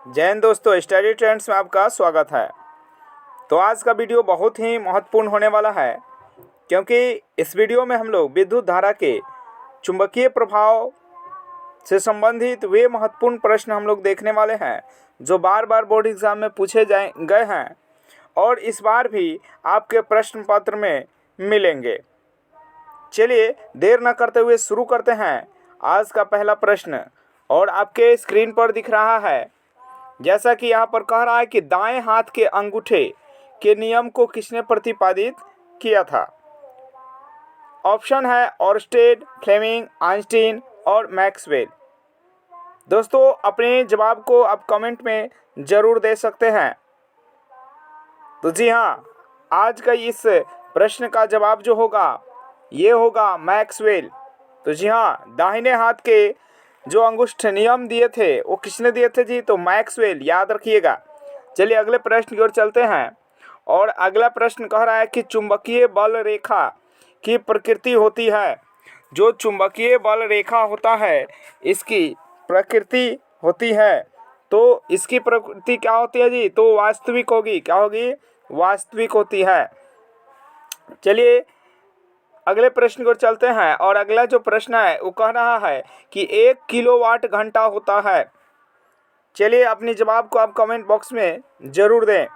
जय हिंद दोस्तों, study trends में आपका स्वागत है। तो आज का वीडियो बहुत ही महत्वपूर्ण होने वाला है, क्योंकि इस वीडियो में हम लोग विद्युत धारा के चुंबकीय प्रभाव से संबंधित वे महत्वपूर्ण प्रश्न हम लोग देखने वाले हैं जो बार बार बोर्ड एग्जाम में पूछे गए हैं और इस बार भी आपके प्रश्न पत्र में मिलेंगे। चलिए देर न करते हुए शुरू करते हैं आज का पहला प्रश्न। और आपके स्क्रीन पर दिख रहा है, जैसा कि यहाँ पर कह रहा है कि दाएं हाथ के अंगूठे के नियम को किसने प्रतिपादित किया था। ऑप्शन है ऑर्स्टेड, फ्लेमिंग, आइंस्टीन और मैक्सवेल। दोस्तों अपने जवाब को आप कमेंट में ज़रूर दे सकते हैं। तो जी हाँ, आज का इस प्रश्न का जवाब जो होगा ये होगा मैक्सवेल। तो जी हाँ, दाहिने हाथ के जो अंगुष्ठ नियम दिए थे वो किसने दिए थे जी? तो मैक्सवेल, याद रखिएगा। चलिए अगले प्रश्न की ओर चलते हैं। और अगला प्रश्न कह रहा है कि चुंबकीय बल रेखा की प्रकृति होती है। जो चुंबकीय बल रेखा होता है इसकी प्रकृति होती है। तो इसकी प्रकृति क्या होती है जी? तो वास्तविक होगी। क्या होगी? वास्तविक होती है। चलिए अगले प्रश्न को चलते हैं। और अगला जो प्रश्न है वो कह रहा है कि 1 किलोवाट घंटा होता है। चलिए अपने जवाब को आप कमेंट बॉक्स में ज़रूर दें।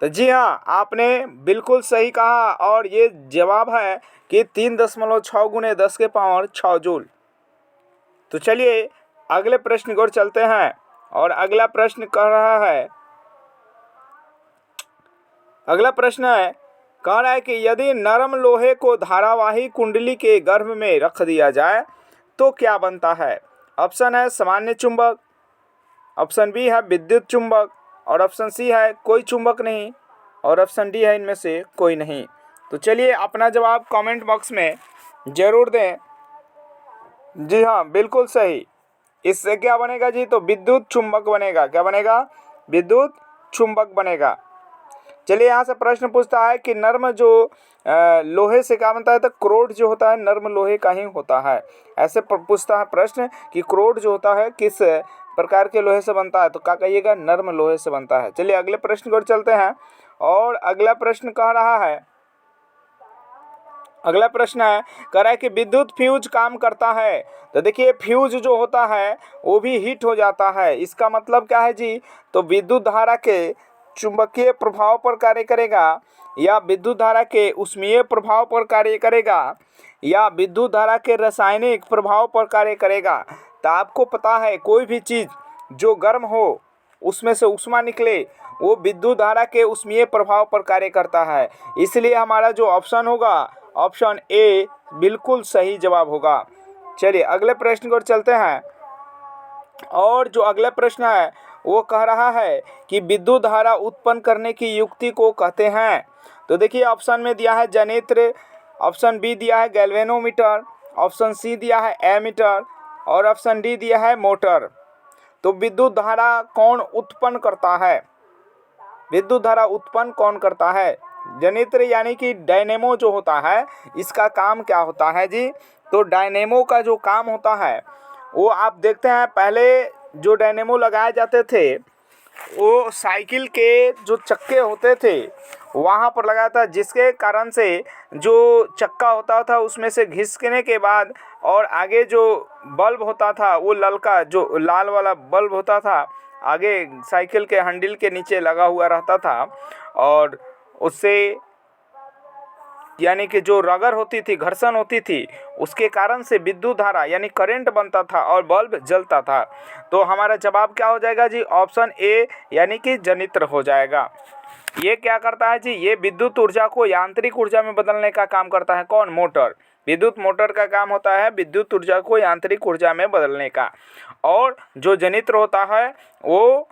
तो जी हाँ, आपने बिल्कुल सही कहा और ये जवाब है कि 3.6 गुने 10 के पावर 6 जूल। तो चलिए अगले प्रश्न की ओर चलते हैं। और अगला प्रश्न कह रहा है, अगला प्रश्न है कह रहा है कि यदि नरम लोहे को धारावाही कुंडली के गर्भ में रख दिया जाए तो क्या बनता है। ऑप्शन है सामान्य चुंबक, ऑप्शन बी है विद्युत चुंबक, और ऑप्शन सी है कोई चुंबक नहीं, और ऑप्शन डी है इनमें से कोई नहीं। तो चलिए अपना जवाब कमेंट बॉक्स में ज़रूर दें। जी हाँ, बिल्कुल सही। इससे क्या बनेगा जी? तो विद्युत चुंबक बनेगा। क्या बनेगा? विद्युत चुंबक बनेगा। चलिए यहाँ से प्रश्न पूछता है कि नर्म जो लोहे से क्या बनता है। तो क्रोड जो होता है नर्म लोहे का ही होता है। ऐसे पूछता है प्रश्न कि क्रोड जो होता है किस प्रकार के लोहे से बनता है। तो क्या कहिएगा? नर्म लोहे से बनता है। चलिए अगले प्रश्न की ओर चलते हैं। और अगला प्रश्न कह रहा है, अगला प्रश्न है कह रहा है कि विद्युत फ्यूज काम करता है। तो देखिए फ्यूज जो होता है वो भी हीट हो जाता है। इसका मतलब क्या है जी? तो विद्युत धारा के चुंबकीय प्रभाव पर कार्य करेगा, या विद्युत धारा के ऊष्मीय प्रभाव पर कार्य करेगा, या विद्युत धारा के रासायनिक प्रभाव पर कार्य करेगा। तो आपको पता है कोई भी चीज़ जो गर्म हो उसमें से ऊष्मा निकले वो विद्युत धारा के ऊष्मीय प्रभाव पर कार्य करता है। इसलिए हमारा जो ऑप्शन होगा ऑप्शन ए बिल्कुल सही जवाब होगा। चलिए अगले प्रश्न की ओर चलते हैं। और जो अगला प्रश्न है वो कह रहा है कि विद्युत धारा उत्पन्न करने की युक्ति को कहते हैं। तो देखिए ऑप्शन में दिया है जनित्र, ऑप्शन बी दिया है गैल्वेनोमीटर, ऑप्शन सी दिया है एमीटर, और ऑप्शन डी दिया है मोटर। तो विद्युत धारा कौन उत्पन्न करता है? विद्युत धारा उत्पन्न कौन करता है? जनित्र यानी कि डायनेमो जो होता है इसका काम क्या होता है जी? तो डायनेमो का जो काम होता है वो आप देखते हैं पहले जो डायनेमो लगाए जाते थे वो साइकिल के जो चक्के होते थे वहाँ पर लगाया था, जिसके कारण से जो चक्का होता था उसमें से घिसकने के बाद और आगे जो बल्ब होता था वो ललका जो लाल वाला बल्ब होता था आगे साइकिल के हैंडल के नीचे लगा हुआ रहता था। और उससे यानी कि जो रगड़ होती थी, घर्षण होती थी, उसके कारण से विद्युत धारा यानी करंट बनता था और बल्ब जलता था। तो हमारा जवाब क्या हो जाएगा जी? ऑप्शन ए यानी कि जनित्र हो जाएगा। ये क्या करता है जी? ये विद्युत ऊर्जा को यांत्रिक ऊर्जा में बदलने का काम करता है। कौन? मोटर। विद्युत मोटर का काम होता है विद्युत ऊर्जा को यांत्रिक ऊर्जा में बदलने का। और जो जनित्र होता है वो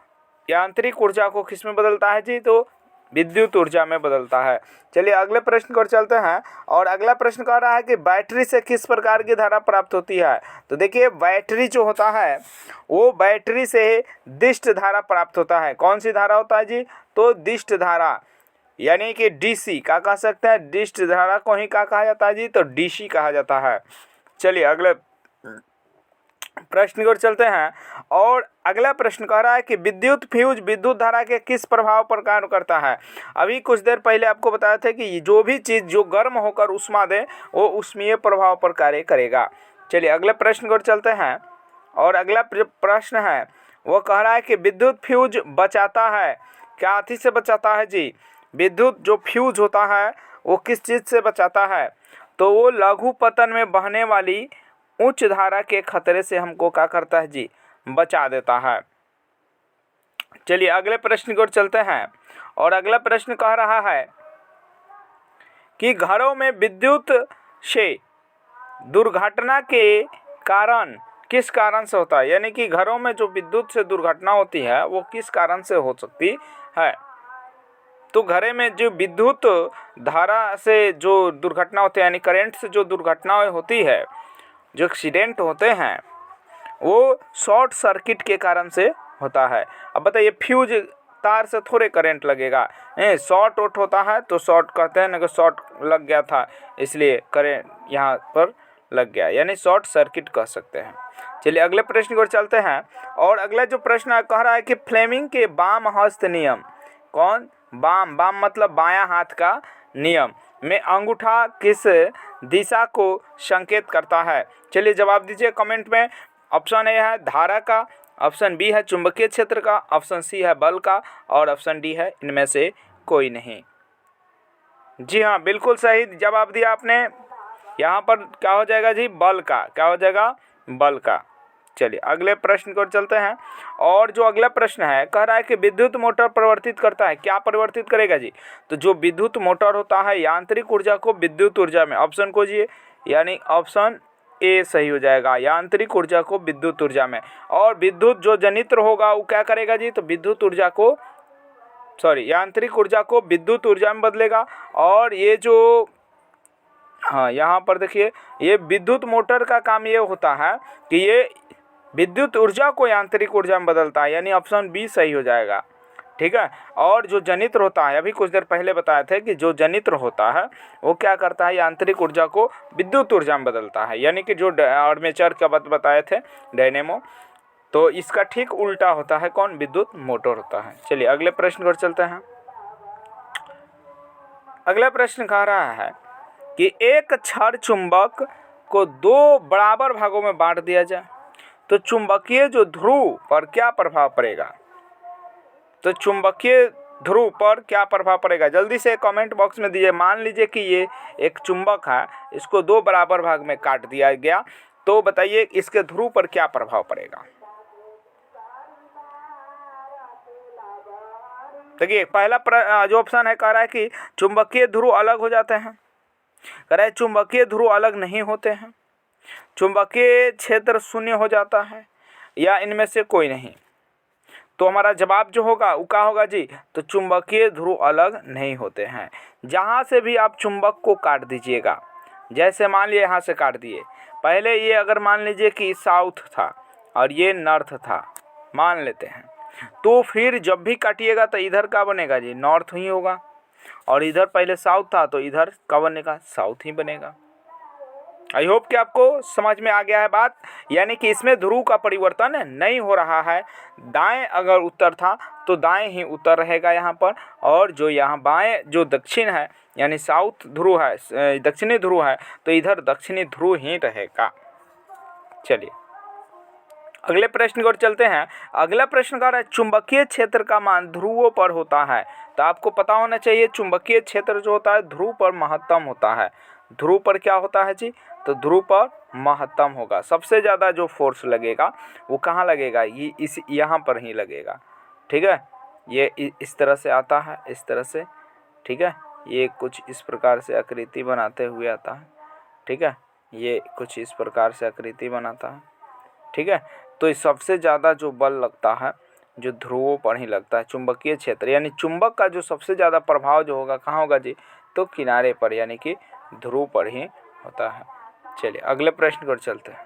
यांत्रिक ऊर्जा को किस में बदलता है जी? तो विद्युत ऊर्जा में बदलता है। चलिए अगले प्रश्न को चलते हैं। और अगला प्रश्न कह रहा है कि बैटरी से किस प्रकार की धारा प्राप्त होती है। तो देखिए बैटरी जो होता है वो बैटरी से दिष्ट धारा प्राप्त होता है। कौन सी धारा होता है जी? तो दिष्ट धारा यानी कि डीसी का कह सकते हैं। दिष्ट धारा को ही क्या कहा जाता है जी? तो डीसी कहा जाता है। चलिए अगले प्रश्न की ओर चलते हैं। और अगला प्रश्न कह रहा है कि विद्युत फ्यूज विद्युत धारा के किस प्रभाव पर कार्य करता है। अभी कुछ देर पहले आपको बताया था कि जो भी चीज़ जो गर्म होकर ऊष्मा दे वो ऊष्मीय प्रभाव पर कार्य करेगा। चलिए अगले प्रश्न की ओर चलते हैं। और अगला प्रश्न है वो कह रहा है कि विद्युत फ्यूज बचाता है, क्या आदि से बचाता है जी। विद्युत जो फ्यूज होता है वो किस चीज़ से बचाता है, तो वो लघु पतन में बहने वाली उच्च धारा के खतरे से हमको क्या करता है जी, बचा देता है। चलिए अगले प्रश्न की ओर चलते हैं। और अगला प्रश्न कह रहा है कि घरों में विद्युत से दुर्घटना के कारण किस कारण से होता है, यानी कि घरों में जो विद्युत से दुर्घटना होती है वो किस कारण से हो सकती है। तो घरे में जो विद्युत धारा से जो दुर्घटना होती है यानी करंट से जो दुर्घटनाएं होती है, जो एक्सीडेंट होते हैं, वो शॉर्ट सर्किट के कारण से होता है। अब बताइए फ्यूज तार से थोड़े करंट लगेगा, शॉर्ट आउट होता है तो शॉर्ट कहते हैं ना कि शॉर्ट लग गया था इसलिए करंट यहाँ पर लग गया, यानी शॉर्ट सर्किट कह सकते हैं। चलिए अगले प्रश्न की ओर चलते हैं। और अगला जो प्रश्न कह रहा है कि फ्लेमिंग के वाम हस्त नियम, कौन वाम मतलब बायां हाथ का नियम में अंगूठा किस दिशा को संकेत करता है। चलिए जवाब दीजिए कमेंट में। ऑप्शन ए है धारा का, ऑप्शन बी है चुंबकीय क्षेत्र का, ऑप्शन सी है बल का और ऑप्शन डी है इनमें से कोई नहीं। जी हाँ, बिल्कुल सही जवाब दिया आपने। यहाँ पर क्या हो जाएगा जी, बल का। क्या हो जाएगा, बल का। चलिए अगले प्रश्न की ओर चलते हैं। और जो अगला प्रश्न है कह रहा है कि विद्युत मोटर परिवर्तित करता है, क्या परिवर्तित करेगा जी। तो जो विद्युत मोटर होता है यांत्रिक ऊर्जा को विद्युत ऊर्जा में, ऑप्शन खोजिए, यानी ऑप्शन ए सही हो जाएगा, यांत्रिक ऊर्जा को विद्युत ऊर्जा में। और विद्युत जो जनित्र होगा वो क्या करेगा जी, तो विद्युत ऊर्जा को यांत्रिक ऊर्जा को विद्युत ऊर्जा में बदलेगा। और ये जो यहाँ पर देखिए, ये विद्युत मोटर का काम ये होता है कि ये विद्युत ऊर्जा को यांत्रिक ऊर्जा में बदलता है, यानी ऑप्शन बी सही हो जाएगा। ठीक है। और जो जनित्र होता है, अभी कुछ देर पहले बताए थे कि जो जनित्र होता है वो क्या करता है, यांत्रिक ऊर्जा को विद्युत ऊर्जा में बदलता है, यानी कि जो आर्मेचर का बताए थे डायनेमो, तो इसका ठीक उल्टा होता है कौन, विद्युत मोटर होता है। चलिए अगले प्रश्न पर चलते हैं। अगला प्रश्न कह रहा है कि एक क्षण चुंबक को दो बराबर भागों में बांट दिया जाए तो चुंबकीय जो ध्रुव पर क्या प्रभाव पड़ेगा। तो चुंबकीय ध्रुव पर क्या प्रभाव पड़ेगा, जल्दी से कमेंट बॉक्स में दीजिए। मान लीजिए कि ये एक चुंबक है, इसको दो बराबर भाग में काट दिया गया, तो बताइए इसके ध्रुव पर क्या प्रभाव पड़ेगा। देखिए पहला जो ऑप्शन है कह रहा है कि चुंबकीय ध्रुव अलग हो जाते हैं, कह रहा है चुंबकीय ध्रुव अलग नहीं होते हैं, चुंबकीय क्षेत्र शून्य हो जाता है, या इनमें से कोई नहीं। तो हमारा जवाब जो होगा वो क्या होगा जी, तो चुंबकीय ध्रुव अलग नहीं होते हैं। जहाँ से भी आप चुंबक को काट दीजिएगा, जैसे मान लिया यहाँ से काट दिए, पहले ये अगर मान लीजिए कि साउथ था और ये नॉर्थ था, मान लेते हैं, तो फिर जब भी काटिएगा तो इधर का बनेगा जी, नॉर्थ ही होगा, और इधर पहले साउथ था तो इधर का बनेगा, साउथ ही बनेगा। आई होप कि आपको समझ में आ गया है बात, यानी कि इसमें ध्रुव का परिवर्तन नहीं हो रहा है। दाएं अगर उत्तर था तो दाएं ही उत्तर रहेगा यहाँ पर, और जो यहाँ बाएं जो दक्षिण है यानी साउथ ध्रुव है, दक्षिणी ध्रुव है, तो इधर दक्षिणी ध्रुव ही रहेगा। चलिए अगले प्रश्न की ओर चलते हैं। अगला प्रश्न कह रहा है चुंबकीय क्षेत्र का मान ध्रुवों पर होता है, तो आपको पता होना चाहिए चुंबकीय क्षेत्र जो होता है ध्रुव पर महत्तम होता है। ध्रुव पर क्या होता है जी, तो ध्रुव पर महत्तम होगा। सबसे ज़्यादा जो फोर्स लगेगा वो कहाँ लगेगा, ये इस यहाँ पर ही लगेगा। ठीक है, ये इस तरह से आता है, इस तरह से, ठीक है, ये कुछ इस प्रकार से आकृति बनाते हुए आता है। ठीक है, ये कुछ इस प्रकार से आकृति बनाता है। ठीक है, तो सबसे ज़्यादा जो बल लगता है जो ध्रुवों पर ही लगता है, चुंबकीय क्षेत्र, यानी चुंबक का जो सबसे ज़्यादा प्रभाव जो होगा कहाँ होगा जी, तो किनारे पर, यानी कि ध्रुव पर ही होता है। चलिए अगले प्रश्न पर चलते हैं।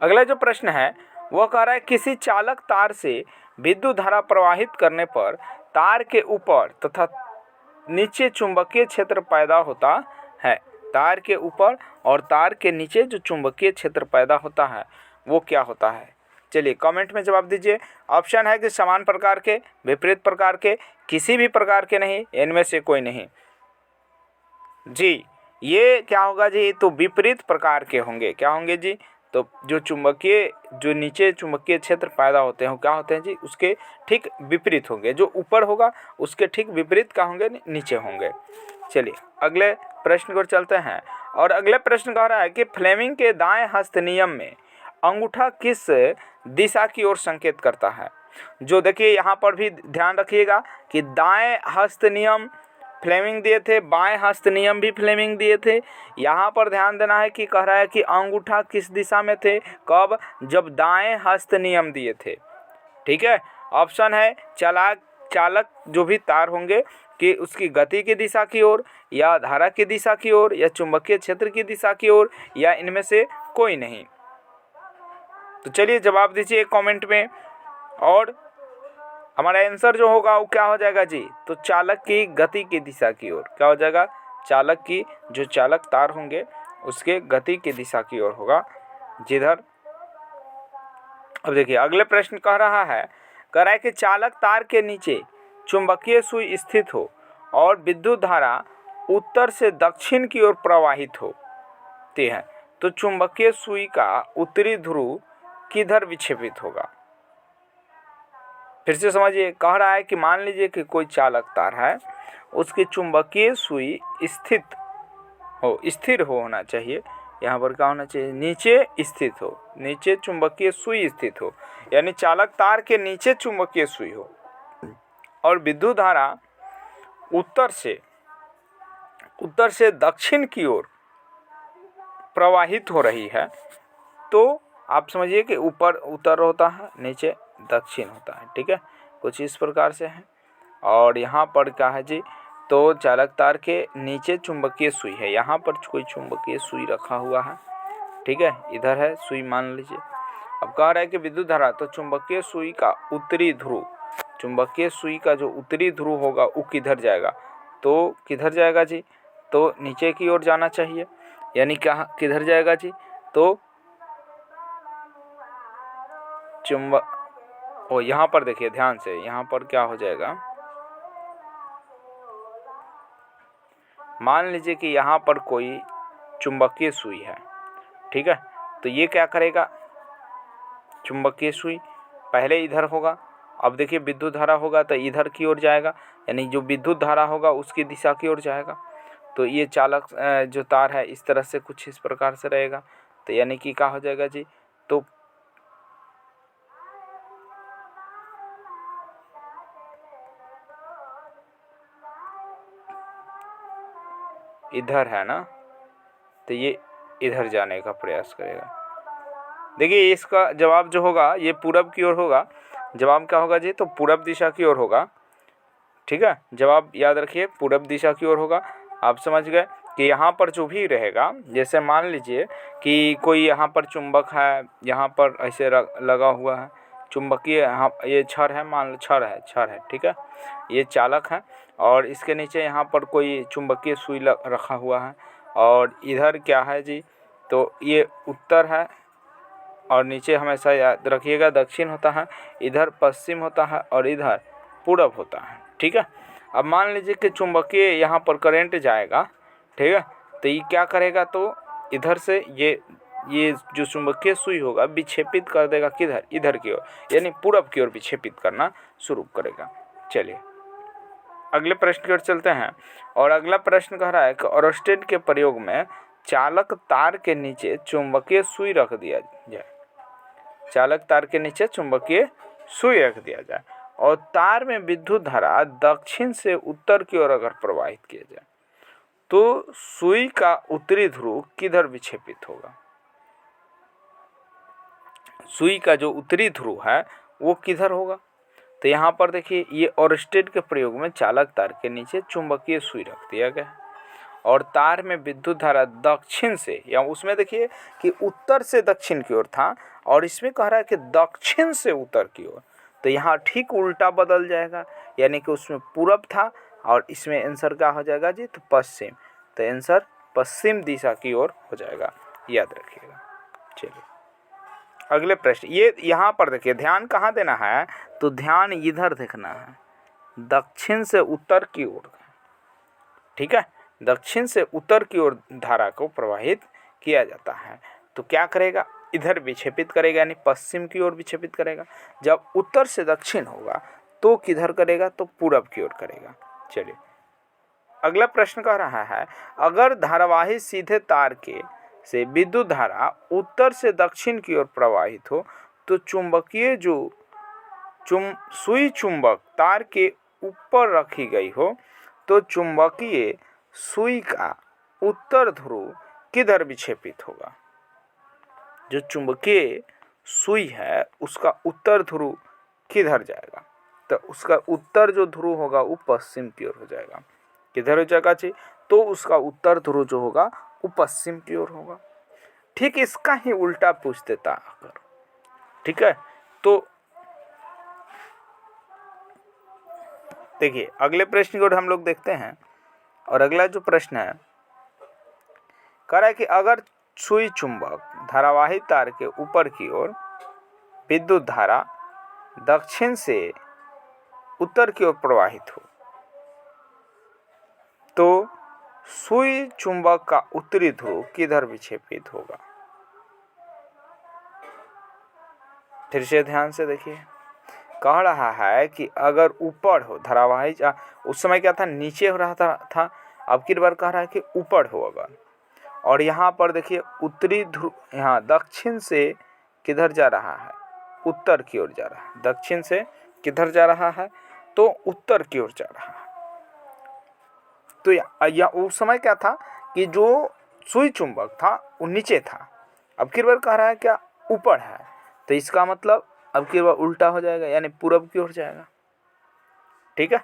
अगला जो प्रश्न है वह कह रहा है किसी चालक तार से विद्युत धारा प्रवाहित करने पर तार के ऊपर तथा नीचे चुंबकीय क्षेत्र पैदा होता है। तार के ऊपर और तार के नीचे जो चुंबकीय क्षेत्र पैदा होता है वो क्या होता है? चलिए कमेंट में जवाब दीजिए। ऑप्शन है कि समान प्रकार के, विपरीत प्रकार के, किसी भी प्रकार के नहीं, इनमें से कोई नहीं। जी ये क्या होगा जी? तो विपरीत प्रकार के होंगे। क्या होंगे जी? तो जो नीचे चुंबकीय क्षेत्र पैदा होते हैं क्या होते हैं जी? उसके ठीक विपरीत होंगे। जो ऊपर होगा उसके ठीक विपरीत क्या होंगे? नीचे होंगे। चलिए अगले प्रश्न को चलते हैं। और अगले प्रश्न कह रहा है कि फ्लेमिंग के दाएं हस्त नियम में अंगूठा किस दिशा की ओर संकेत करता है? जो देखिए यहाँ पर भी ध्यान रखिएगा कि दाएं हस्त नियम फ्लेमिंग दिए थे, बाएं हस्त नियम भी फ्लेमिंग दिए थे। यहाँ पर ध्यान देना है कि कह रहा है कि अंगूठा किस दिशा में थे, कब? जब दाएं हस्त नियम दिए थे। ठीक है, ऑप्शन है चालक जो भी तार होंगे कि उसकी गति की दिशा की ओर, या धारा की दिशा की ओर, या चुंबकीय क्षेत्र की दिशा की ओर, या इनमें से कोई नहीं। तो चलिए जवाब दीजिए कमेंट में। और हमारा आंसर जो होगा वो क्या हो जाएगा जी? तो चालक की गति की दिशा की ओर। क्या हो जाएगा? चालक की जो चालक तार होंगे उसके गति की दिशा की ओर होगा, जिधर। अब देखिए अगले प्रश्न कह रहा है कि चालक तार के नीचे चुंबकीय सुई स्थित हो और विद्युत धारा उत्तर से दक्षिण की ओर प्रवाहित होती है, तो चुंबकीय सुई का उत्तरी ध्रुव किधर विक्षेपित होगा? फिर से समझिए, कह रहा है कि मान लीजिए कि कोई चालक तार है, उसकी चुंबकीय सुई स्थिर होना चाहिए। यहाँ पर क्या होना चाहिए? नीचे स्थित हो, नीचे चुंबकीय सुई स्थित हो, यानी चालक तार के नीचे चुंबकीय सुई हो और विद्युत धारा उत्तर से दक्षिण की ओर प्रवाहित हो रही है, तो आप समझिए कि ऊपर उत्तर होता है, नीचे दक्षिण होता है। ठीक है, कुछ इस प्रकार से है। और यहाँ पर क्या है जी? तो चालक तार के नीचे चुंबकीय सुई है, यहाँ पर कोई चुंबकीय सुई रखा हुआ है। ठीक है, इधर है सुई मान लीजिए। अब कह रहा है कि विद्युत धारा, तो चुंबकीय सुई का उत्तरी ध्रुव, चुंबकीय सुई का जो उत्तरी ध्रुव होगा वो किधर जाएगा? तो किधर जाएगा जी? तो नीचे की ओर जाना चाहिए, यानी क्या किधर जाएगा जी? तो यहाँ पर देखिए ध्यान से, यहाँ पर क्या हो जाएगा? मान लीजिए कि यहाँ पर कोई चुंबकीय सुई है। ठीक है, तो ये क्या करेगा? चुंबकीय सुई पहले इधर होगा, अब देखिए विद्युत धारा होगा तो इधर की ओर जाएगा, यानी जो विद्युत धारा होगा उसकी दिशा की ओर जाएगा। तो ये चालक जो तार है इस तरह से कुछ इस प्रकार से रहेगा, तो यानी कि क्या हो जाएगा जी? तो इधर है ना, तो ये इधर जाने का प्रयास करेगा। देखिए इसका जवाब जो होगा ये पूरब की ओर होगा। जवाब क्या होगा जी? तो पूरब दिशा की ओर होगा। ठीक है, जवाब याद रखिए पूरब दिशा की ओर होगा। आप समझ गए कि यहाँ पर जो भी रहेगा, जैसे मान लीजिए कि कोई यहाँ पर चुंबक है, यहाँ पर ऐसे लगा हुआ है चुंबकीय, यहाँ ये छड़ है, मान लो छड़ है। ठीक है, ये चालक है और इसके नीचे यहाँ पर कोई चुंबकीय सुई रखा हुआ है, और इधर क्या है जी? तो ये उत्तर है और नीचे हमेशा याद रखिएगा दक्षिण होता है, इधर पश्चिम होता है और इधर पूरब होता है। ठीक है, अब मान लीजिए कि चुंबकीय यहाँ पर करंट जाएगा। ठीक है, तो ये क्या करेगा? तो इधर से ये जो चुंबकीय सुई होगा विक्षेपित कर देगा किधर? इधर की ओर, यानी पूरब की ओर विक्षेपित करना शुरू करेगा। चलिए अगले प्रश्न की ओर चलते हैं। और अगला प्रश्न कह रहा है कि ओरस्टेड के प्रयोग में चालक तार के नीचे चुंबकीय सुई रख दिया जाए, चालक तार के नीचे चुंबकीय सुई रख दिया जाए और तार में विद्युत धारा दक्षिण से उत्तर की ओर अगर प्रवाहित किया जाए, तो सुई का उत्तरी ध्रुव किधर विक्षेपित होगा? सुई का जो उत्तरी ध्रुव है वो किधर होगा? तो यहाँ पर देखिए ये ओरस्टेड के प्रयोग में चालक तार के नीचे चुंबकीय सुई रख दिया गया और तार में विद्युत धारा दक्षिण से, या उसमें देखिए कि उत्तर से दक्षिण की ओर था और इसमें कह रहा है कि दक्षिण से उत्तर की ओर, तो यहाँ ठीक उल्टा बदल जाएगा, यानी कि उसमें पूरब था और इसमें आंसर क्या हो जाएगा जी? तो पश्चिम। तो आंसर पश्चिम दिशा की ओर हो जाएगा, याद रखिएगा। चलिए अगले प्रश्न, ये यहाँ पर देखिए ध्यान कहाँ देना है, तो ध्यान इधर देखना है, दक्षिण से उत्तर की ओर। ठीक है, दक्षिण से उत्तर की ओर धारा को प्रवाहित किया जाता है, तो क्या करेगा, इधर विक्षेपित करेगा, यानी पश्चिम की ओर विक्षेपित करेगा। जब उत्तर से दक्षिण होगा तो किधर करेगा, तो पूरब की ओर करेगा। चलिए अगला प्रश्न कह रहा है, अगर धारावाही सीधे तार के से विद्युत धारा उत्तर से दक्षिण की ओर प्रवाहित हो तो चुंबकीय जो सुई चुंबक तार के ऊपर रखी गई हो तो चुंबकीय सुई का उत्तर ध्रुव किधर विक्षेपित होगा। जो चुंबकीय सुई है उसका उत्तर ध्रुव किधर जाएगा, तो उसका उत्तर जो ध्रुव होगा वो पश्चिम की ओर हो जाएगा। किधर हो जाएगा जी, तो उसका उत्तर ध्रुव जो होगा वो पश्चिम की ओर होगा। ठीक इसका ही उल्टा पूछ देता अगर, ठीक है। तो देखिए अगले प्रश्न को हम लोग देखते हैं, और अगला जो प्रश्न है कह रहा है कि अगर सुई चुंबक धारावाही तार के ऊपर की ओर विद्युत धारा दक्षिण से उत्तर की ओर प्रवाहित हो तो सुई चुंबक का उत्तरी ध्रुव किधर विक्षेपित होगा। फिर से ध्यान से देखिए, कह रहा है कि अगर ऊपर हो धारावाही, उस समय क्या था, नीचे हो रहा था, अब की बार कह रहा है कि ऊपर हो अगर, और यहाँ पर देखिए उत्तरी ध्रुव, यहाँ दक्षिण से किधर जा रहा है, उत्तर की ओर जा रहा है। दक्षिण से किधर जा रहा है, तो उत्तर की ओर जा रहा है। तो या उस समय क्या था कि जो सुई चुंबक था वो नीचे था, अब की बार कह रहा है क्या, ऊपर है, तो इसका मतलब अब की बार उल्टा हो जाएगा, यानी पूरब की ओर जाएगा। ठीक है,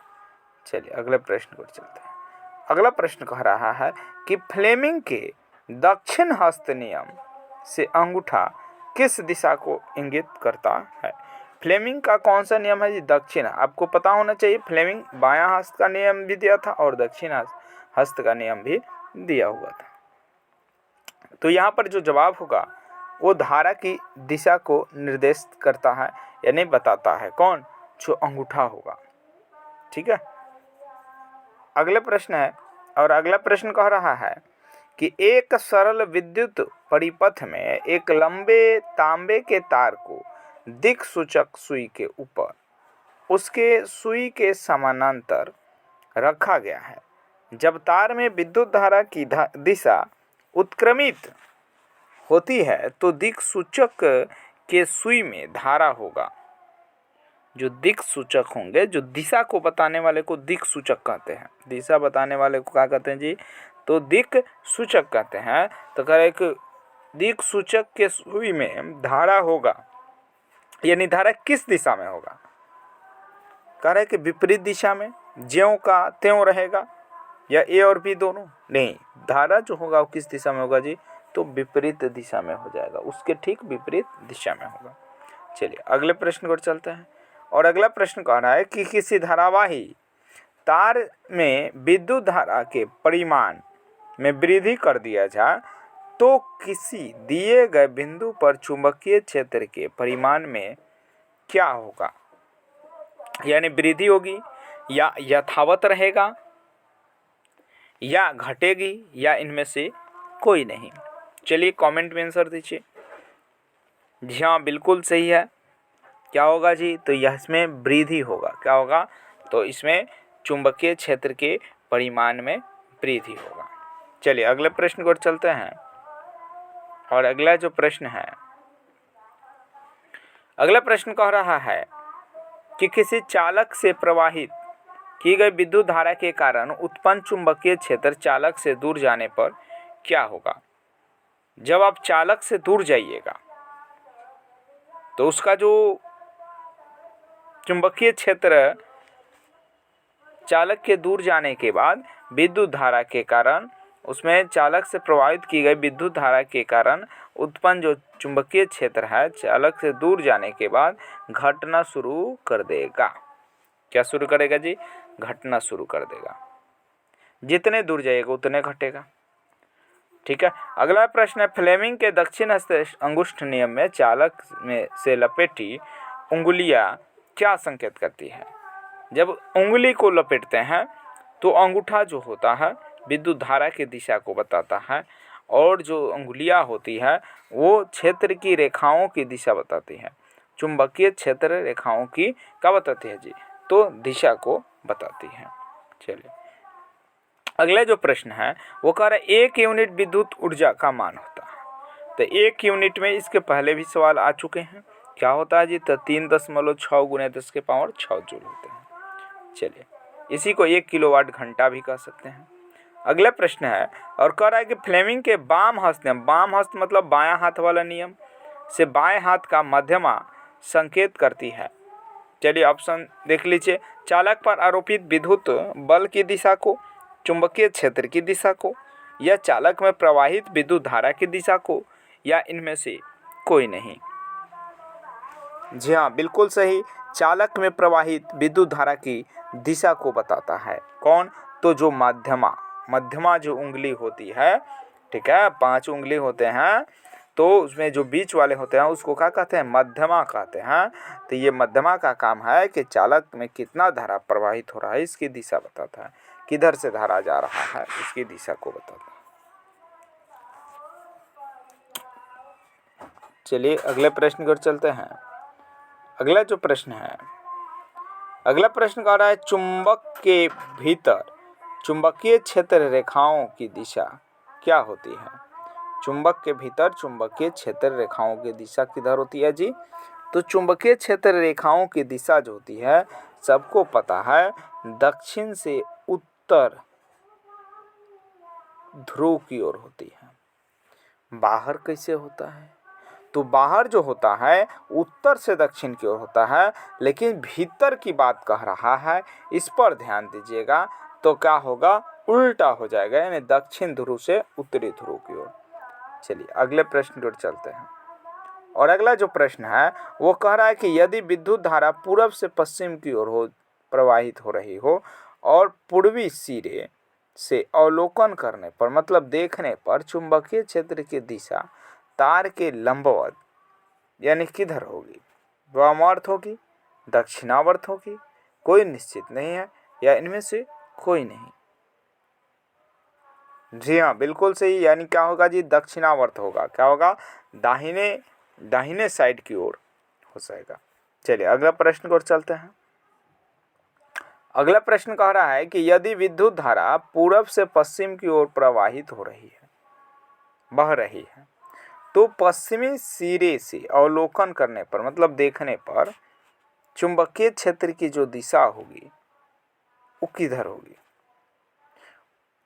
चलिए अगले प्रश्न को चलते हैं। अगला प्रश्न कह रहा है कि फ्लेमिंग के दक्षिण हस्त नियम से अंगूठा किस दिशा को इंगित करता है। फ्लेमिंग का कौन सा नियम है जी, दक्षिण। आपको पता होना चाहिए, फ्लेमिंग बायां हस्त का नियम भी दिया था और दक्षिण हस्त का नियम भी दिया हुआ था। तो यहाँ पर जो जवाब होगा वो धारा की दिशा को निर्देशित करता है, यानी बताता है कौन, जो अंगूठा होगा। ठीक है, अगले प्रश्न है, और अगला प्रश्न कह रहा है कि एक सरल विद्युत परिपथ में एक लंबे तांबे के तार को दिक् सूचक सुई के ऊपर उसके सुई के समानांतर रखा गया है। जब तार में विद्युत धारा की दिशा उत्क्रमित होती है तो दिक् सूचक के सुई में धारा होगा। जो दिक् सूचक होंगे, जो दिशा को बताने वाले को दिक् सूचक कहते हैं। दिशा बताने वाले को क्या कहते हैं जी, तो दिक् सूचक कहते हैं। तो कह रहे कि दिक् सूचक के सुई में धारा होगा, यानी धारा किस दिशा में होगा, कह रहे कि विपरीत दिशा में, ज्यों का त्यों रहेगा, या ए और बी दोनों नहीं, धारा जो होगा वो किस दिशा में होगा जी, तो विपरीत दिशा में हो जाएगा, उसके ठीक विपरीत दिशा में होगा। चलिए अगले प्रश्न को चलते हैं, और अगला प्रश्न कह रहा है कि किसी धारावाही तार में विद्युत धारा के परिमाण में वृद्धि कर दिया जाए तो किसी दिए गए बिंदु पर चुंबकीय क्षेत्र के परिमाण में क्या होगा, यानी वृद्धि होगी या यथावत रहेगा या घटेगी या इनमें से कोई नहीं। चलिए कमेंट में आंसर दीजिए। जी हाँ, बिल्कुल सही है। क्या होगा जी, तो यह इसमें वृद्धि होगा। क्या होगा, तो इसमें चुंबकीय क्षेत्र के परिमाण में वृद्धि होगा। चलिए अगले प्रश्न को चलते हैं, और अगला जो प्रश्न है, अगला प्रश्न कह रहा है कि किसी चालक से प्रवाहित की गई विद्युत धारा के कारण उत्पन्न चुंबकीय क्षेत्र चालक से दूर जाने पर क्या होगा। जब आप चालक से दूर जाइएगा तो उसका जो चुंबकीय क्षेत्र चालक के दूर जाने के बाद विद्युत धारा के कारण, उसमें चालक से प्रवाहित की गई विद्युत धारा के कारण उत्पन्न जो चुंबकीय क्षेत्र है चालक से दूर जाने के बाद घटना शुरू कर देगा। क्या शुरू करेगा जी, घटना शुरू कर देगा। जितने दूर जाएगा उतने घटेगा। ठीक है। अगला प्रश्न है, फ्लेमिंग के दक्षिण हस्त अंगुष्ठ नियम में चालक में से लपेटी उंगलियां क्या संकेत करती है? जब उंगली को लपेटते हैं तो अंगूठा जो होता है विद्युत धारा की दिशा को बताता है, और जो उंगलियां होती है वो क्षेत्र की रेखाओं की दिशा बताती है। चुंबकीय क्षेत्र रेखाओं की क्या बताती है जी? तो दिशा को बताती है। चलिए अगला जो प्रश्न है वो कह रहा है 1 यूनिट विद्युत ऊर्जा का मान होता है। तो 1 यूनिट में इसके पहले भी सवाल आ चुके हैं, क्या होता है जी? तो 3.6 गुणे 10 के पावर 6 जूल होते हैं। चलिए इसी को 1 किलोवाट घंटा भी कह सकते हैं। अगला प्रश्न है और कह रहा है कि फ्लेमिंग के बाम हस्त नियम, बाम हस्त मतलब बायां हाथ वाला नियम से बाएं हाथ का मध्यमा संकेत करती है। चलिए ऑप्शन देख लीजिए, चालक पर आरोपित विद्युत बल की दिशा को, चुंबकीय क्षेत्र की दिशा को, या चालक में प्रवाहित विद्युत धारा की दिशा को, या इनमें से कोई नहीं। जी हाँ, बिल्कुल सही, चालक में प्रवाहित विद्युत धारा की दिशा को बताता है। कौन? तो जो मध्यमा जो उंगली होती है, ठीक है, 5 उंगली होते हैं, तो उसमें जो बीच वाले होते हैं उसको क्या कहते हैं? मध्यमा कहते हैं। तो ये मध्यमा का काम है कि चालक में कितना धारा प्रवाहित हो रहा है इसकी दिशा बताता है, किधर से धारा जा रहा है इसकी दिशा को बताता है। चलिए अगले प्रश्न की ओर चलते हैं। अगला जो प्रश्न है, अगला प्रश्न कह रहा है चुंबक के भीतर चुंबकीय क्षेत्र रेखाओं की दिशा क्या होती है? चुंबक के भीतर चुंबकीय क्षेत्र रेखाओं की दिशा किधर होती है जी? तो चुंबकीय क्षेत्र रेखाओं की दिशा जो होती है सबको पता है, दक्षिण से उत्तर ध्रुव की ओर होती है। बाहर कैसे होता है? तो बाहर जो होता है उत्तर से दक्षिण की ओर होता है, लेकिन भीतर की बात कह रहा है, इस पर ध्यान दीजिएगा। तो क्या होगा? उल्टा हो जाएगा, यानी दक्षिण ध्रुव से उत्तरी ध्रुव की ओर। चलिए अगले प्रश्न की ओर चलते हैं। और अगला जो प्रश्न है वो कह रहा है कि यदि विद्युत धारा पूर्व से पश्चिम की ओर हो प्रवाहित हो रही हो और पूर्वी सिरे से अवलोकन करने पर, मतलब देखने पर, चुंबकीय क्षेत्र की दिशा तार के लंबवत यानी किधर होगी? वामावर्त होगी, दक्षिणावर्त होगी, कोई निश्चित नहीं है, या इनमें से कोई नहीं। जी हाँ, बिल्कुल सही, यानी क्या होगा जी? दक्षिणावर्त होगा। क्या होगा? दाहिने साइड की ओर हो जाएगा। चलिए अगला प्रश्न की ओर चलते हैं। अगला प्रश्न कह रहा है कि यदि विद्युत धारा पूर्व से पश्चिम की ओर प्रवाहित हो रही है, बह रही है, तो पश्चिमी सिरे से अवलोकन करने पर, मतलब देखने पर, चुंबकीय क्षेत्र की जो दिशा होगी वो किधर होगी?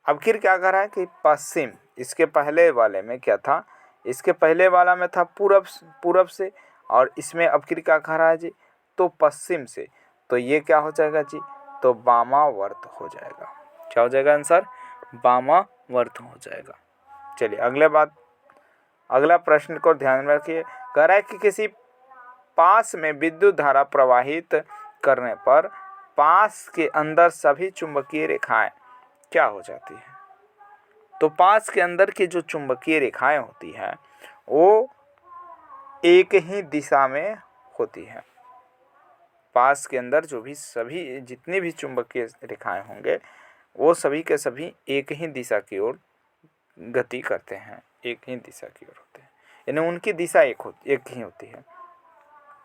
अब फिर क्या कह रहा है कि पश्चिम, इसके पहले वाले में क्या था? इसके पहले वाला में था पूरब से, और इसमें अब फिर क्या कह रहा है जी? तो पश्चिम से। तो ये क्या हो जाएगा जी? तो वामावर्त हो जाएगा। क्या हो जाएगा आंसर? वामावर्त हो जाएगा। चलिए अगला प्रश्न को ध्यान में रखिए। कह रहा है कि किसी पास में विद्युत धारा प्रवाहित करने पर पास के अंदर सभी चुंबकीय रेखाएं क्या हो जाती है? तो पास के अंदर की जो चुंबकीय रेखाएं होती हैं वो एक ही दिशा में होती है। पास के अंदर जो भी सभी जितनी भी चुंबकीय रेखाएं होंगे वो सभी के सभी एक ही दिशा की ओर गति करते हैं, एक ही दिशा की ओर होते हैं, यानी उनकी दिशा एक ही होती है,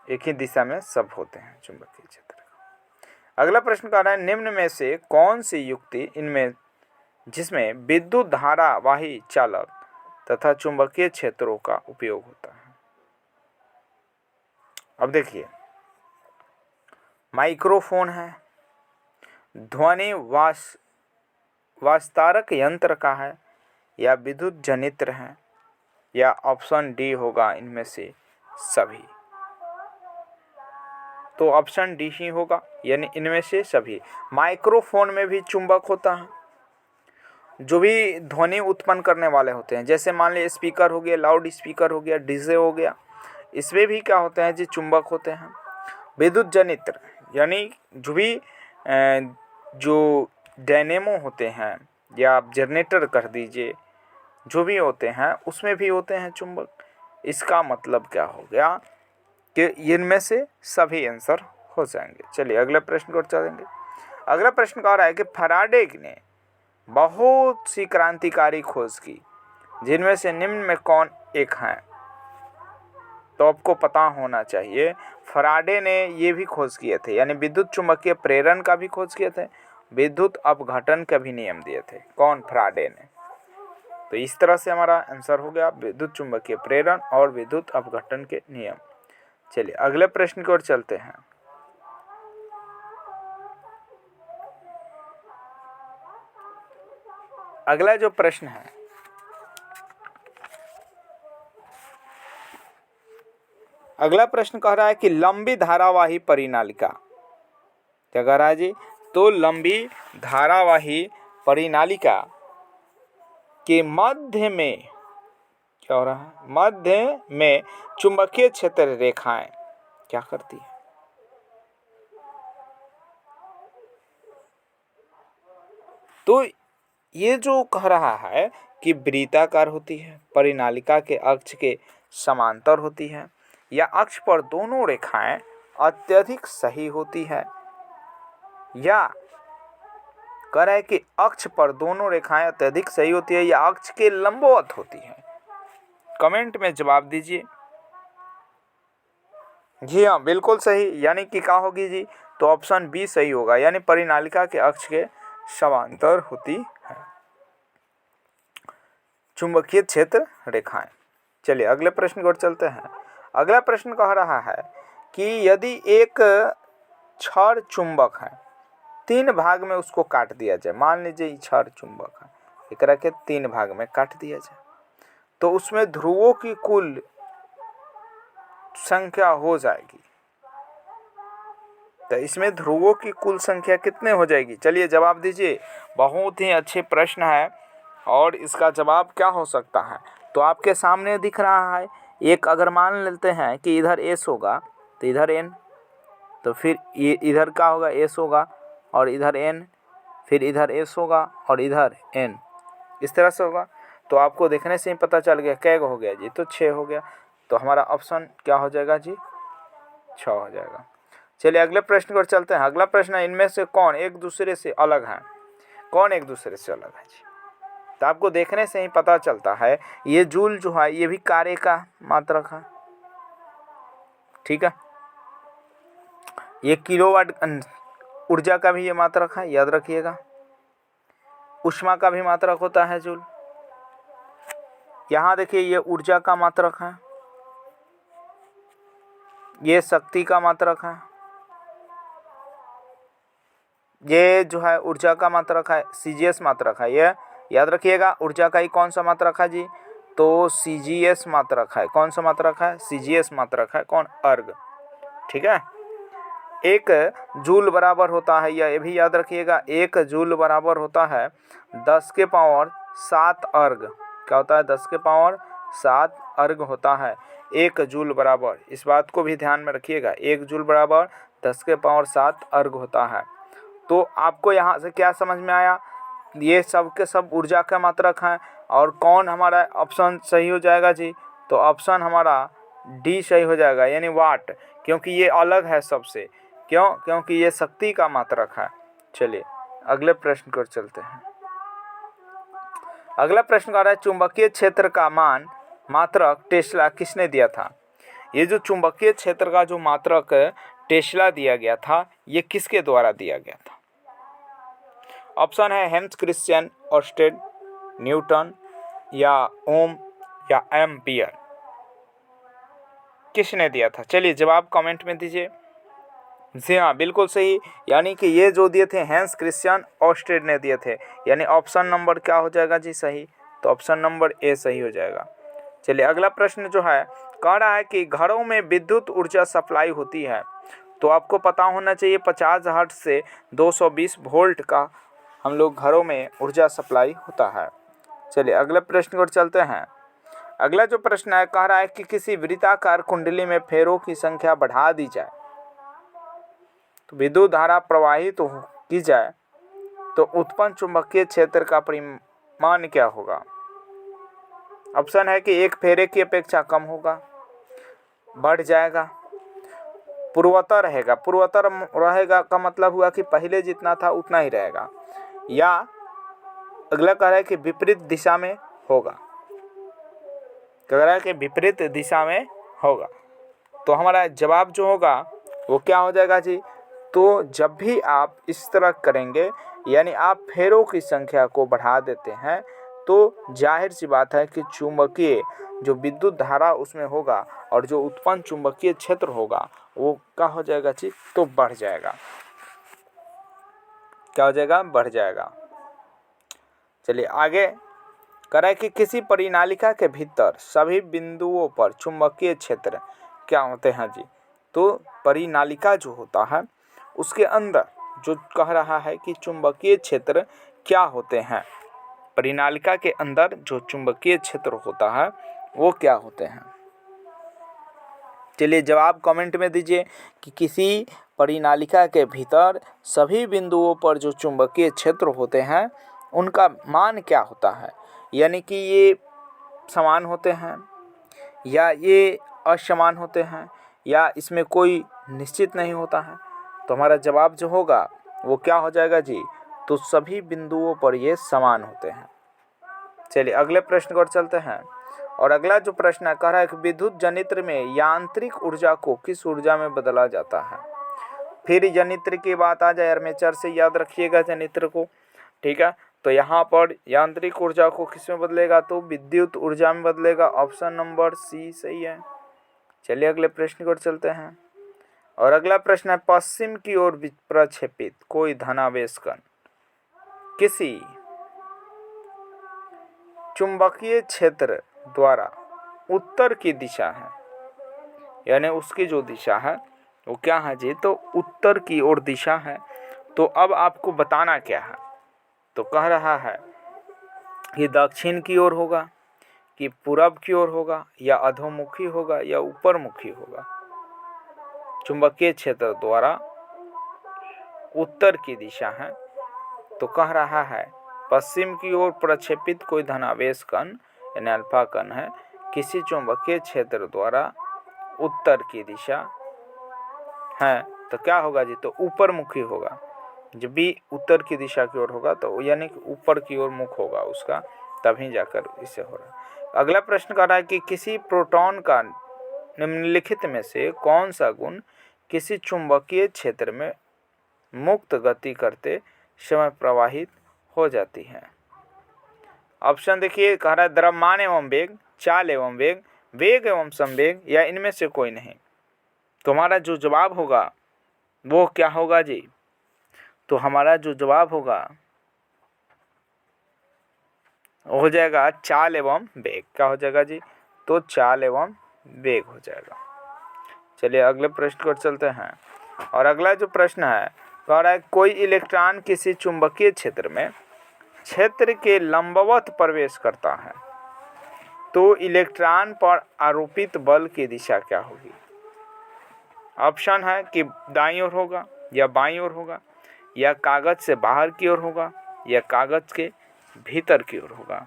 एक ही दिशा में सब होते हैं चुंबकीय क्षेत्र। अगला प्रश्न कह रहा है निम्न में से कौन सी युक्ति इनमें जिसमें विद्युत धारावाही चालक तथा चुंबकीय क्षेत्रों का उपयोग होता है? अब देखिए, माइक्रोफोन है, ध्वनि वास्तारक यंत्र का है, या विद्युत जनित्र है, या ऑप्शन डी होगा इनमें से सभी? तो ऑप्शन डी ही होगा, यानी इनमें से सभी। माइक्रोफोन में भी चुंबक होता है, जो भी ध्वनि उत्पन्न करने वाले होते हैं, जैसे मान लीजिए स्पीकर हो गया, लाउड स्पीकर हो गया, डीजे हो गया, इसमें भी क्या होते हैं जी? चुंबक होते हैं। विद्युत जनित्र यानी जो भी जो डायनेमो होते हैं, या आप जनरेटर कर दीजिए, जो भी होते हैं उसमें भी होते हैं चुंबक। इसका मतलब क्या हो गया कि इनमें से सभी आंसर हो जाएंगे। चलिए अगले प्रश्न को चलेंगे। अगला प्रश्न कह रहा है कि फैराडे ने बहुत सी क्रांतिकारी खोज की, जिनमें से निम्न में कौन एक है? तो आपको पता होना चाहिए फैराडे ने ये भी खोज किए थे, यानी विद्युत चुंबकीय प्रेरण का भी खोज किए थे, विद्युत अपघटन का भी नियम दिए थे। कौन? फैराडे ने। तो इस तरह से हमारा आंसर हो गया विद्युत चुंबकीय प्रेरण और विद्युत अपघटन के नियम। चलिए अगले प्रश्न की ओर चलते हैं। अगला जो प्रश्न है, अगला प्रश्न कह रहा है कि लंबी धारावाही परिनालिका, क्या कह रहा है जी? तो लंबी धारावाही परिनालिका के मध्य में क्या हो रहा है? मध्य में चुंबकीय क्षेत्र रेखाएं क्या करती है? तो ये जो कह रहा है कि वृत्ताकार होती है, परिनालिका के अक्ष के समांतर होती है, या अक्ष पर दोनों रेखाएं अत्यधिक सही होती है, या कह रहा है कि अक्ष पर दोनों रेखाएं अत्यधिक सही होती है या अक्ष के लंबवत होती है। कमेंट में जवाब दीजिए। जी हाँ, बिल्कुल सही, यानी कि क्या होगी जी? तो ऑप्शन बी सही होगा, यानी परिनालिका के अक्ष के समांतर होती है चुंबकीय क्षेत्र रेखाएं। चलिए अगले प्रश्न की ओर चलते हैं। अगला प्रश्न कह रहा है कि यदि एक छड़ चुंबक है, 3 भाग में उसको काट दिया जाए, मान लीजिए छड़ चुंबक है, एकरा के 3 भाग में काट दिया जाए, तो उसमें ध्रुवों की कुल संख्या हो जाएगी। तो इसमें ध्रुवों की कुल संख्या कितने हो जाएगी? चलिए जवाब दीजिए। बहुत ही अच्छे प्रश्न है और इसका जवाब क्या हो सकता है? तो आपके सामने दिख रहा है, एक अगर मान लेते हैं कि इधर एस होगा तो इधर एन, तो फिर ये इधर क्या होगा? एस होगा और इधर एन, फिर इधर एस होगा और इधर एन, इस तरह से होगा। तो आपको देखने से ही पता चल गया कै हो गया जी? तो 6 हो गया। तो हमारा ऑप्शन क्या हो जाएगा जी? 6 हो जाएगा। चलिए अगले प्रश्न की ओर चलते हैं। अगला प्रश्न है, इनमें से कौन एक दूसरे से अलग है? कौन एक दूसरे से अलग है जी? तो आपको देखने से ही पता चलता है, ये जूल जो है ये भी कार्य का मात्रक है, ठीक है। ये किलोवाट ऊर्जा का भी ये मात्रक है, याद रखिएगा। ऊष्मा का भी मात्रक होता है जूल। यहाँ देखिए ये ऊर्जा का मात्रक है, ये शक्ति का मात्रक है, ये जो है ऊर्जा का मात्रक है, सीजीएस मात्रक है। ये याद रखिएगा, ऊर्जा का ही कौन सा मात्रक है जी? तो सीजीएस मात्रक है। कौन सा मात्रक है? सीजीएस मात्रक है। कौन? अर्ग, ठीक है। 1 जूल बराबर होता है, ये भी याद रखिएगा, 1 जूल बराबर होता है 10 के पावर 7 अर्ग। क्या होता है? 10 के पावर 7 अर्ग होता है 1 जूल बराबर। इस बात को भी ध्यान में रखिएगा, 1 जूल बराबर 10 के पावर 7 अर्ग होता है। तो आपको यहाँ से क्या समझ में आया? ये सब के सब ऊर्जा का मात्रक हैं। और कौन हमारा ऑप्शन सही हो जाएगा जी? तो ऑप्शन हमारा डी सही हो जाएगा, यानी वाट, क्योंकि ये अलग है सबसे। क्यों? क्योंकि ये शक्ति का मात्रक है। चलिए अगले प्रश्न पर चलते हैं। अगला प्रश्न कह रहा है, चुंबकीय क्षेत्र का मान मात्रक टेस्ला किसने दिया था? ये जो चुंबकीय क्षेत्र का जो मात्रक टेस्ला दिया गया था, ये किसके द्वारा दिया गया था? ऑप्शन है हेंस क्रिश्चियन, ऑर्स्टेड, न्यूटन, या ओम, या एम्पियर। किसने दिया था? चलिए जवाब कमेंट में दीजिए। जी हाँ, बिल्कुल सही, यानी कि ये जो दिए थे हेंस क्रिश्चियन ऑर्स्टेड ने दिए थे, यानी ऑप्शन नंबर क्या हो जाएगा जी? सही। तो ऑप्शन नंबर ए सही हो जाएगा। चलिए अगला प्रश्न जो है, कह रहा है कि घरों में विद्युत ऊर्जा सप्लाई होती है, तो आपको पता होना चाहिए 50 हर्ट्ज से 220 वोल्ट का हम लोग घरों में ऊर्जा सप्लाई होता है। चलिए अगले प्रश्न की ओर चलते हैं। अगला जो प्रश्न है, कह रहा है कि किसी वृत्ताकार कुंडली में फेरों की संख्या बढ़ा दी जाए, तो विद्युत धारा प्रवाहित की जाए, तो उत्पन्न चुंबकीय क्षेत्र का परिमाण क्या होगा? ऑप्शन है कि एक फेरे की अपेक्षा कम होगा, बढ़ जाएगा, पूर्वोत्तर रहेगा। पूर्वोत्तर रहेगा का मतलब हुआ कि पहले जितना था उतना ही रहेगा, या अगला कह रहा है कि विपरीत दिशा में होगा, कह रहा है कि विपरीत दिशा में होगा। तो हमारा जवाब जो होगा वो क्या हो जाएगा जी? तो जब भी आप इस तरह करेंगे, यानी आप फेरों की संख्या को बढ़ा देते हैं, तो जाहिर सी बात है कि चुंबकीय जो विद्युत धारा उसमें होगा और जो उत्पन्न चुंबकीय क्षेत्र होगा वो क्या हो जाएगा जी? तो बढ़ जाएगा। क्या हो जाएगा? बढ़ जाएगा। चलिए आगे कह रहा है कि किसी परिनालिका के भीतर सभी बिंदुओं पर चुंबकीय क्षेत्र क्या होते हैं जी? तो परिनालिका जो होता है उसके अंदर जो कह रहा है कि चुंबकीय क्षेत्र क्या होते हैं, परिनालिका के अंदर जो चुंबकीय क्षेत्र होता है वो क्या होते हैं। चलिए जवाब कमेंट में दीजिए कि किसी परिनालिका के भीतर सभी बिंदुओं पर जो चुंबकीय क्षेत्र होते हैं उनका मान क्या होता है, यानी कि ये समान होते हैं या ये असमान होते हैं या इसमें कोई निश्चित नहीं होता है। तो हमारा जवाब जो होगा वो क्या हो जाएगा जी? तो सभी बिंदुओं पर ये समान होते हैं। चलिए अगले प्रश्न की ओर चलते हैं। और अगला जो प्रश्न है कह रहा है कि विद्युत जनित्र में यांत्रिक ऊर्जा को किस ऊर्जा में बदला जाता है। फिर जनित्र की बात आ जाए, आर्मेचर से याद रखिएगा जनित्र को, ठीक है। तो यहाँ पर यांत्रिक ऊर्जा को किस में बदलेगा? तो विद्युत ऊर्जा में बदलेगा। ऑप्शन नंबर सी सही है। चलिए अगले प्रश्न की ओर चलते हैं। और अगला प्रश्न है पश्चिम की ओर प्रक्षेपित कोई धनावेश कण किसी चुंबकीय क्षेत्र द्वारा उत्तर की दिशा है, यानी उसकी जो दिशा है वो क्या है जी? तो उत्तर की ओर दिशा है। तो अब आपको बताना क्या है? तो कह रहा है कि दक्षिण की ओर होगा, कि पूरब की ओर होगा, या अधोमुखी होगा, या ऊपरमुखी होगा। चुंबकीय क्षेत्र द्वारा उत्तर की दिशा है। तो कह रहा है पश्चिम की ओर प्रक्षेपित कोई धनावेश कण यानी अल्फा कण है किसी चुंबकीय क्षेत्र द्वारा उत्तर की दिशा है। तो क्या होगा जी? तो ऊपरमुखी होगा। जब भी उत्तर की दिशा की ओर होगा तो यानी कि ऊपर की ओर मुख होगा उसका, तभी जाकर इसे हो रहा है। अगला प्रश्न कर रहा है कि किसी प्रोटॉन का निम्नलिखित में से कौन सा गुण किसी चुंबकीय क्षेत्र में मुक्त गति करते समय प्रवाहित हो जाती है। ऑप्शन देखिए, कह रहा है द्रव्यमान एवं वेग, चाल एवं वेग, वेग एवं संवेग, या इनमें से कोई नहीं। तो हमारा जो जवाब होगा वो क्या होगा जी? तो हमारा जो जवाब होगा हो जाएगा चाल एवं वेग। क्या हो जाएगा जी? तो चाल एवं वेग हो जाएगा। चलिए अगले प्रश्न को चलते हैं। और अगला जो प्रश्न है कह रहा है कोई इलेक्ट्रॉन किसी चुंबकीय क्षेत्र में क्षेत्र के लंबवत प्रवेश करता है तो इलेक्ट्रॉन पर आरोपित बल की दिशा क्या होगी। ऑप्शन है कि दाईं ओर होगा, या बाईं ओर होगा, या कागज से बाहर की ओर होगा, या कागज के भीतर की ओर होगा।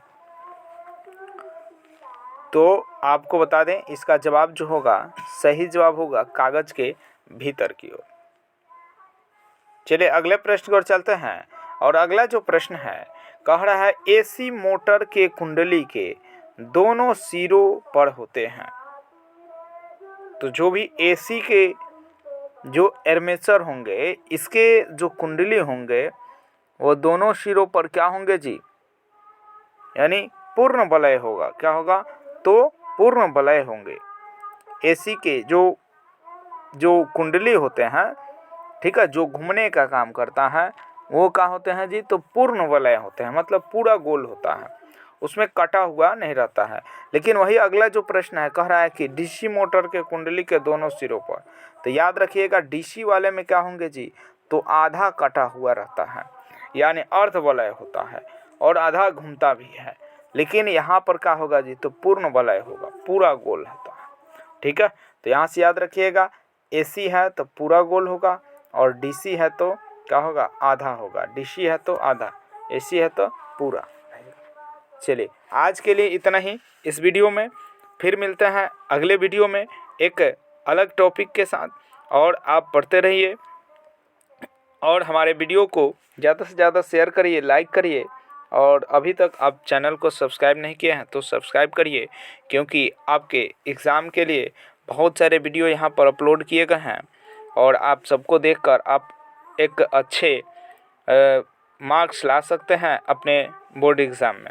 तो आपको बता दें इसका जवाब जो होगा, सही जवाब होगा कागज के भीतर की ओर। चलिए अगले प्रश्न की ओर चलते हैं। और अगला जो प्रश्न है कह रहा है एसी मोटर के कुंडली के दोनों सिरों पर होते हैं। तो जो भी एसी के जो आर्मेचर होंगे, इसके जो कुंडली होंगे वो दोनों सिरों पर क्या होंगे जी? यानी पूर्ण वलय होगा। क्या होगा? तो पूर्ण वलय होंगे। एसी के जो कुंडली होते हैं, ठीक है, जो घूमने का काम करता है वो क्या होते हैं जी? तो पूर्ण वलय होते हैं, मतलब पूरा गोल होता है, उसमें कटा हुआ नहीं रहता है। लेकिन वही अगला जो प्रश्न है कह रहा है कि डीसी मोटर के कुंडली के दोनों सिरों पर, तो याद रखिएगा डीसी वाले में क्या होंगे जी? तो आधा कटा हुआ रहता है, यानी अर्ध वलय होता है, और आधा घूमता भी है। लेकिन यहाँ पर क्या होगा जी? तो पूर्ण वलय होगा, पूरा गोल होता है। ठीक है, तो यहाँ से याद रखिएगा एसी है तो पूरा गोल होगा, और डीसी है तो क्या होगा? आधा होगा। डीसी है तो आधा, एसी है तो पूरा। चलिए आज के लिए इतना ही इस वीडियो में। फिर मिलते हैं अगले वीडियो में एक अलग टॉपिक के साथ। और आप पढ़ते रहिए और हमारे वीडियो को ज़्यादा से ज़्यादा शेयर करिए, लाइक करिए। और अभी तक आप चैनल को सब्सक्राइब नहीं किए हैं तो सब्सक्राइब करिए, क्योंकि आपके एग्ज़ाम के लिए बहुत सारे वीडियो यहाँ पर अपलोड किए गए हैं और आप सबको देखकर आप एक अच्छे मार्क्स ला सकते हैं अपने बोर्ड एग्ज़ाम में।